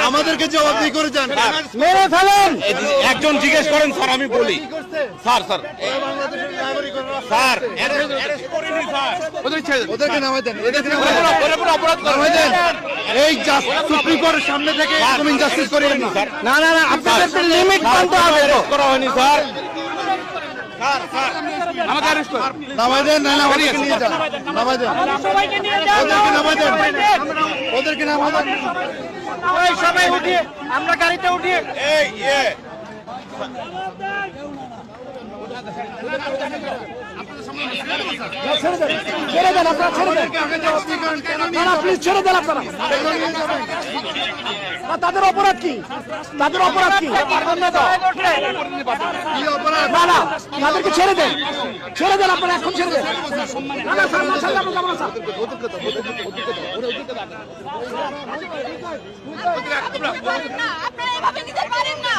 আমাদেরকে জবাবদিহি করে যান। মেরে ফেলেন। একজন জিজ্ঞেস করেন স্যার, আমি বলি স্যার স্যার স্যার ওদেরকে নামাই দেন, এই সুপ্রিম কোর্টের সামনে থেকে এরকম ইনজাস্টিস করিয়েন না স্যার। না না না, আপনাদের লিমিট মানতে হবে তো। করা হয়নি স্যার। আমাকে অ্যারেস্ট করুন, নামাই দেন, না না ওদেরকে নিয়ে যান, নামাই দেন, ওদেরকে নামাই দেন, ওদেরকে নামাই দেন। ওই সবাই উঠিয়ে, আমরা গাড়িতে উঠিয়ে এই ছেড়ে দেন, আপনারা ছেড়ে দেন। না না, প্লিজ ছেড়ে দেন আপনারা। না, তাদের অপরাধ কি? তাদের অপরাধ কি? না না, তাদেরকে ছেড়ে দেন, ছেড়ে দেন আপনারা, এখন ছেড়ে দেন। না না স্যার, না স্যার, আমরা যাবো না স্যার। আপনারা এভাবে নিতে পারেন না,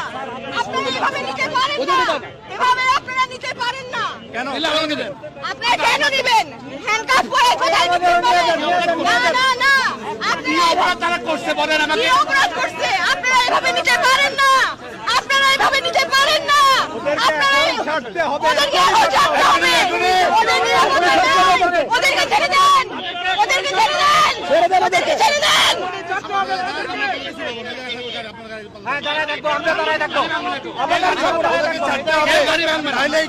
আপনারা এভাবে নিতে পারেন না, এভাবে আপনারা নিতে পারেন না। কেন আপনারা কেন নেবেন? হ্যান্ডকাফ করে কোথায় নিতে পারেন? না না না, আপনারা তারা করতে বলেন কি অপরাধ করছে? আপনারা এভাবে নিতে পারেন না, আপনারা এভাবে নিতে পারেন না, আপনারা ওদেরকে আরো ছাড়তে হবে, ওদের নিরাপত্তা দেন, ওদেরকে ছেড়ে দেন, ওদেরকে ছেড়ে দেন, ওদেরকে ছেড়ে দেন। হ্যাঁ, দাঁড়ায় থাকবো, আমরা দাঁড়ায় থাকবো।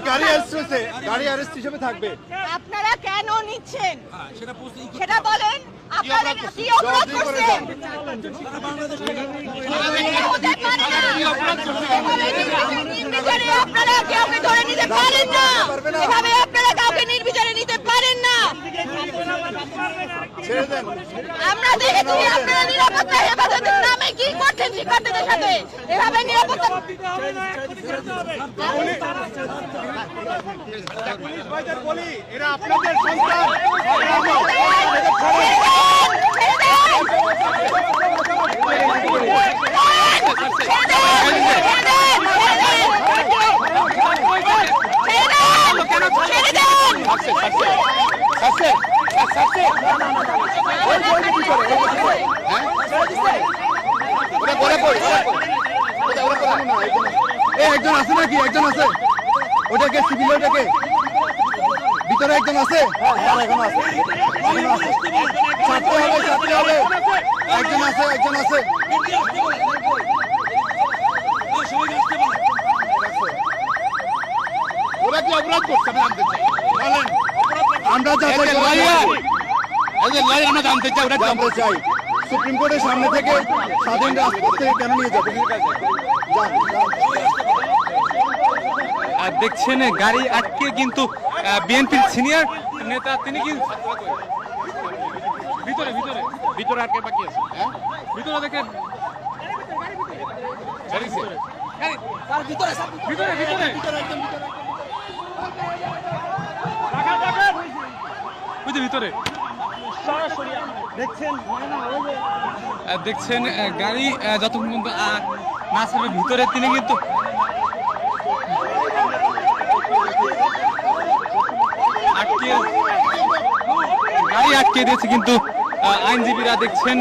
গাড়ি অ্যারেস্ট হিসেবে থাকবে। আপনারা কেন নিচ্ছেন সেটা বলেন। আপনারা কি অপরাধ করছেন? নির্বিচারে আপনারা কাউকে ধরে নিতে পারেন না, এভাবে আপনারা কাউকে নির্বিচারে নিতে পারেন না। আমরা দেখেছি আপনারা নিরাপত্তা হেফাজতের নামে কি করছেন শিক্ষার্থীদের সাথে, এভাবে নিরাপত্তা এরা আপনাদের সন্তান। একজন আছে নাকি? একজন আছে? ওটাকে সিভিল, ওটাকে ভিতরে একজন আছে? ছাড়তে হবে, ছাড়তে হবে। একজন আছে, একজন আছে। ওরা কি অপরাধ করছে? বলেন, আমরা জানতে চাই, জানতে চাই সুপ্রিম কোর্টের সামনে থেকে স্বাধীন রাজপথ থেকে কেন নিয়ে যাবে? দেখছেন গাড়ি আটকে কিন্তু বিএনপির সিনিয়র নেতা তিনি কিন্তু ভিতরে ভিতরে ভিতরে আটকে বাকি আছে। ভিতরে দেখে ভিতরে ভিতরে ভিতরে দেখছেন গাড়ি যতক্ষণ পর্যন্ত না ছাড়বে ভিতরে তিনি কিন্তু গাড়ি আটকে দিয়েছে কিন্তু আইনজীবীরা দেখছেন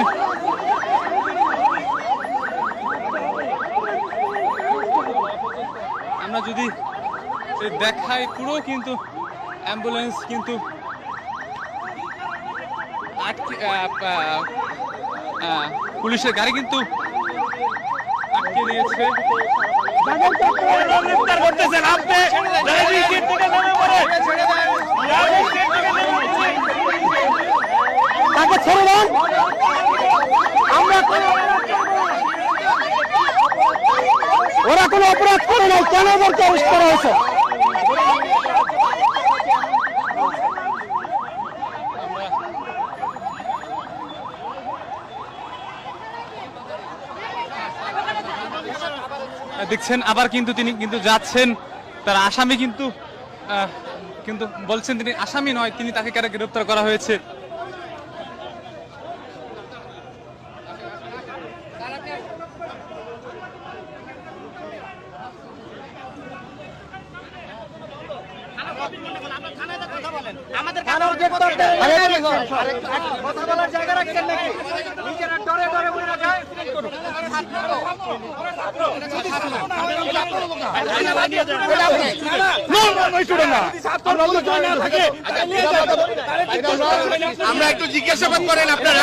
আমরা যদি দেখাই পুরো কিন্তু অ্যাম্বুলেন্স কিন্তু আটকে পুলিশের গাড়ি কিন্তু আটকে দিয়েছে। তাকে ছেড়ে দেন। আমরা ওরা কোনো অপরাধ করে নাই, কেন ওদেরকে অ্যারেস্ট করা হয়েছে? দেখছেন আবার কিন্তু তিনি কিন্তু যাচ্ছেন, তার আসামি কিন্তু কিন্তু বলছেন তিনি আসামি নয়, তিনি তাকে কেন গ্রেফতার করা হয়েছে। আমাদের বলার জায়গা রাখছেন নাকি? নিজেরা ডরে ডরে বলে যায়। আমরা একটু জিজ্ঞাসাবাদ করেন আপনারা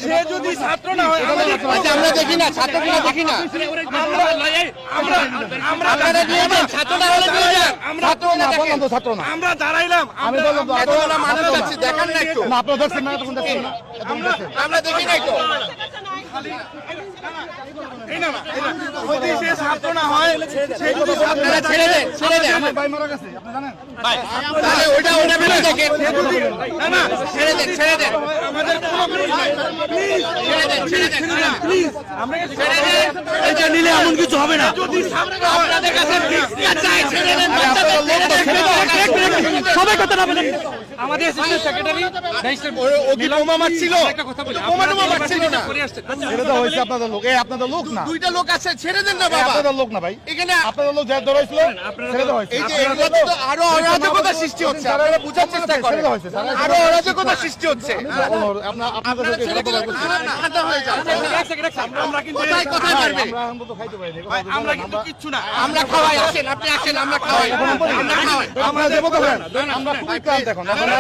সে যদি ছাত্র না হয় আমরা দেখি না ছাত্রগুলো দেখি না আমরা দাঁড়াইলাম মানুষ আছে দেখান না একটু আমরা দেখি না একটু যদি সে ছাত্র না হয় সে যদি আপনারা ছেড়ে দেন তাহলে ওইটা ফেলে দেখেন না না ছেড়ে দেন আমাদের কোনো ছেড়ে দেন প্লিজ আমরা ছেড়ে দেন এটা নিলে এমন কিছু হবে না যদি ছাত্র আপনাদের কাছে ভিক্ষা চাই ছেড়ে দেন সবাই কথা না বলেন আমাদের অ্যাসিস্ট্যান্ট সেক্রেটারি ও কি বোমা মারছিল বোমা মারছিল না ছেড়ে দেওয়া হয়েছে আপনাদের লোক। এই আপনাদের লোক না, দুইটা লোক আছে ছেড়ে দেন না এই বাবা আপনাদের লোক না ভাই, এখানে আপনাদের লোক যা ধরেছিল ছেড়ে দেওয়া হয়েছে। এই যে এগুলোতে তো আরো অরাজকতা সৃষ্টি হচ্ছে আপনারা বোঝার চেষ্টা করেন ছেড়ে দেওয়া হয়েছে, আরো অরাজকতা সৃষ্টি হচ্ছে আপনাদের লোক ছেড়ে দিলে ঠান্ডা হয়ে যাবে আমরা কিন্তু কোথায় পারবে আমরা এখন তো খাইতে পারিনি। আমরা কিন্তু কিচ্ছু না আমরা খাওয়াই আসেন আপনি আসেন আমরা খাওয়াই আমরা খাওয়াই আমরা দেবো তো ভাই, আমরা খুবই ক্লান্ত এখন। আমাদের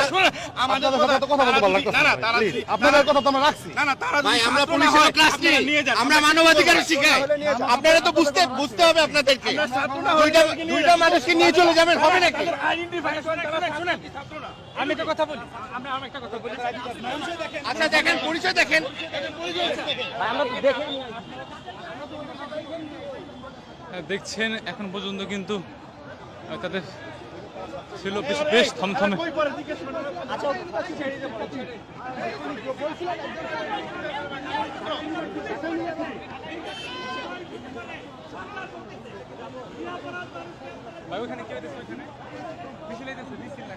আপনাদের সাথে তো কথা বলতে ভালো লাগতেছে না। Please, আপনাদের কথা তো আমরা রাখছি। না না তারা ভাই আমরা পুলিশের ক্লাস নেই আমরা মানবাধিকার শিখাই আপনারা তো বুঝতে হবে আপনাদেরকে দুইটা মানুষকে নিয়ে চলে যাবেন হবে নাকি আমি একটা কথা বলি আমরা একটা কথা বলি আচ্ছা দেখেন পরিচয় দেখেন দেখছেন এখন পর্যন্ত কিন্তু তাদের ছিল বেশ থমথমে। ভাই ওখানে কে দিছে ওখানে মিছিলে দিছে দিছিল না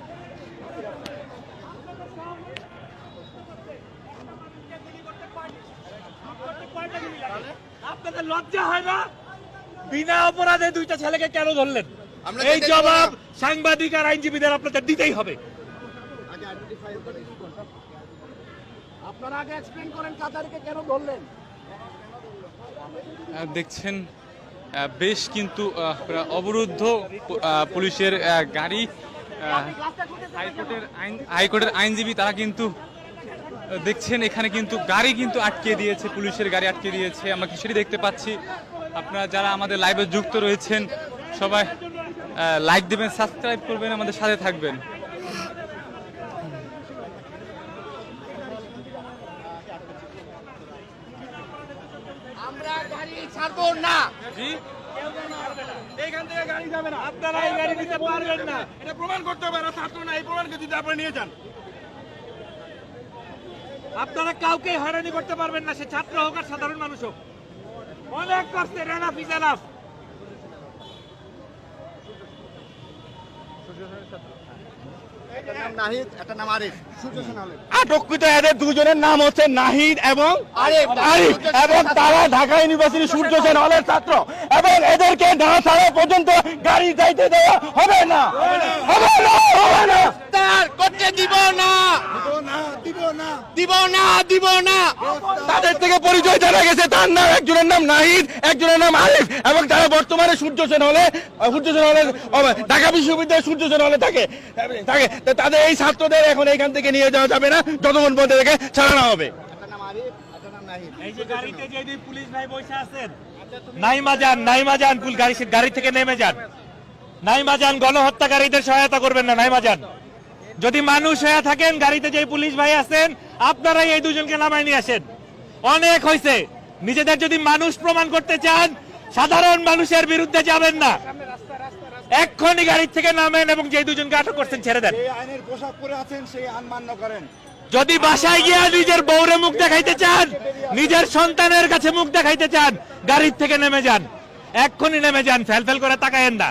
আপনাদের লজ্জা হয় না বিনা অপরাধে দুইটা ছেলেকে কেন ধরলেন আমরা এই জবাব সাংবাদিক আর আইনজীবীদের আপনাদের দিতেই হবে আপনারা আগে এক্সপ্লেইন করেন কাতারকে কেন ধরলেন দেখছেন বেশ কিন্তু অবরুদ্ধ পুলিশের গাড়ি হাইকোর্টের আইনজীবী তারা কিন্তু দেখছেন এখানে কিন্তু গাড়ি কিন্তু আটকে দিয়েছে, পুলিশের গাড়ি আটকে দিয়েছে। আমরা সেটি দেখতে পাচ্ছি। আপনারা যারা আমাদের লাইভে যুক্ত রয়েছেন সবাই লাইক দেবেন, সাবস্ক্রাইব করবেন, আমাদের সাথে থাকবেন। আমরা গাড়ি ছাড়বো না জি এইখান থেকে গাড়ি যাবে না আপনারা এই গাড়ি দিতে পারবেন না এটা প্রমাণ করতে হবে না ছাত্র না এই প্রমাণকে যদি আপনি নিয়ে যান আপনারা কাউকে হয়রানি করতে পারবেন না সে ছাত্র হোক আর সাধারণ মানুষ হোক অনেক করছে রেনা ফিজালাফ আটককৃত এদের দুজনের নাম হচ্ছে নাহিদ এবং আরিফ, এবং তারা ঢাকা ইউনিভার্সিটি সূর্য সেন হলের ছাত্র, এবং এদেরকে না ছাড়া পর্যন্ত গাড়ি যাইতে দেওয়া হবে না, হবে না, হবে না। তার করতে দিব না দিব না তাদের থেকে পরিচয় জানা গেছে, তার নাম একজনের নাম নাহিদ, একজনের নাম আরিফ, এবং তারা বর্তমানে সূর্য সেন হলের ঢাকা বিশ্ববিদ্যালয়ের সূর্য সেন হলে থাকে। তো তাদের এই ছাত্রদের এখন এইখান থেকে নিয়ে যাওয়া যাবে না যতক্ষণ পর্যন্ত এদেরকে ছাড়ানো হবে। এই যে গাড়িতে যে দুই পুলিশ ভাই বসে আছেন নাইমা যান গাড়ি থেকে নেমে যান, নাইমা যান, গণহত্যাকারীদের সহায়তা করবেন না, নাইমা যান। যদি মানুষ হয়ে থাকেন গাড়িতে যে পুলিশ ভাই আছেন আপনারাই এই দুজনকে নামায় নিয়ে আসেন, অনেক হয়েছে। নিজেদের যদি মানুষ প্রমাণ করতে চান সাধারণ মানুষের বিরুদ্ধে যাবেন না, এক্ষুনি গাড়ি থেকে নামেন এবং যে দুজনকে আটক করছেন ছেড়ে দেন। আইনের পোশাক পরে আছেন সেই আইন মান্য করেন। যদি বাসায় গিয়া নিজের বউরে মুখ দেখাইতে চান, নিজের সন্তানের কাছে মুখ দেখাইতে চান, গাড়ির থেকে নেমে যান, এক্ষুনি নেমে যান, ফেল করে তাকায়েন না।